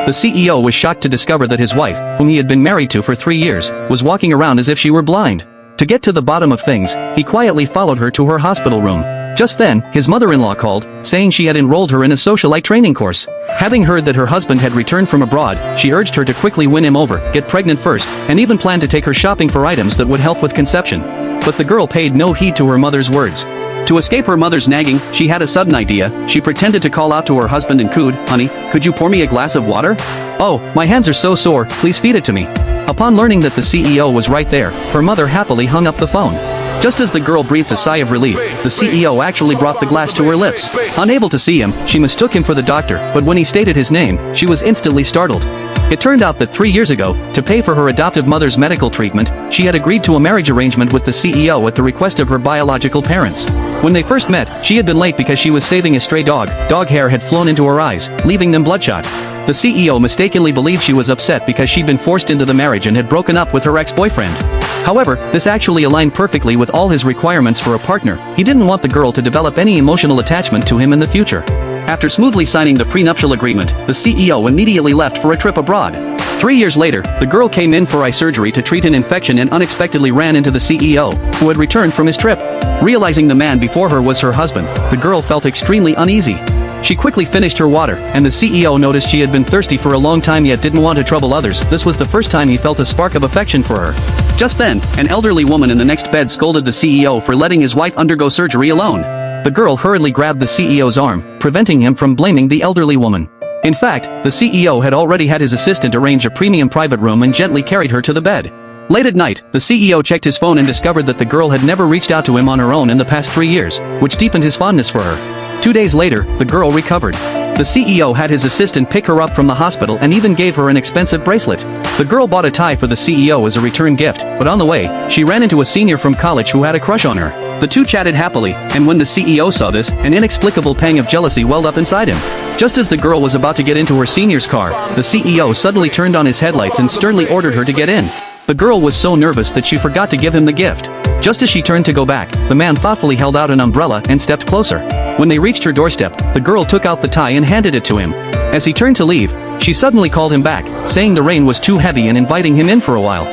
The CEO was shocked to discover that his wife, whom he had been married to for 3 years, was walking around as if she were blind. To get to the bottom of things, he quietly followed her to her hospital room. Just then, his mother-in-law called, saying she had enrolled her in a socialite training course. Having heard that her husband had returned from abroad, she urged her to quickly win him over, get pregnant first, and even planned to take her shopping for items that would help with conception. But the girl paid no heed to her mother's words. To escape her mother's nagging, she had a sudden idea. She pretended to call out to her husband and cooed, "Honey, could you pour me a glass of water? Oh, my hands are so sore, please feed it to me." Upon learning that the CEO was right there, her mother happily hung up the phone. Just as the girl breathed a sigh of relief, the CEO actually brought the glass to her lips. Unable to see him, she mistook him for the doctor, but when he stated his name, she was instantly startled. It turned out that 3 years ago, to pay for her adoptive mother's medical treatment, she had agreed to a marriage arrangement with the CEO at the request of her biological parents. When they first met, she had been late because she was saving a stray dog. Dog hair had flown into her eyes, leaving them bloodshot. The CEO mistakenly believed she was upset because she'd been forced into the marriage and had broken up with her ex-boyfriend. However, this actually aligned perfectly with all his requirements for a partner. He didn't want the girl to develop any emotional attachment to him in the future. After smoothly signing the prenuptial agreement, the CEO immediately left for a trip abroad. 3 years later, the girl came in for eye surgery to treat an infection and unexpectedly ran into the CEO, who had returned from his trip. Realizing the man before her was her husband, the girl felt extremely uneasy. She quickly finished her water, and the CEO noticed she had been thirsty for a long time yet didn't want to trouble others. This was the first time he felt a spark of affection for her. Just then, an elderly woman in the next bed scolded the CEO for letting his wife undergo surgery alone. The girl hurriedly grabbed the CEO's arm, preventing him from blaming the elderly woman. In fact, the CEO had already had his assistant arrange a premium private room and gently carried her to the bed. Late at night, the CEO checked his phone and discovered that the girl had never reached out to him on her own in the past 3 years, which deepened his fondness for her. 2 days later, the girl recovered. The CEO had his assistant pick her up from the hospital and even gave her an expensive bracelet. The girl bought a tie for the CEO as a return gift, but on the way, she ran into a senior from college who had a crush on her. The two chatted happily, and when the CEO saw this, an inexplicable pang of jealousy welled up inside him. Just as the girl was about to get into her senior's car, the CEO suddenly turned on his headlights and sternly ordered her to get in. The girl was so nervous that she forgot to give him the gift. Just as she turned to go back, the man thoughtfully held out an umbrella and stepped closer. When they reached her doorstep, the girl took out the tie and handed it to him. As he turned to leave, she suddenly called him back, saying the rain was too heavy and inviting him in for a while.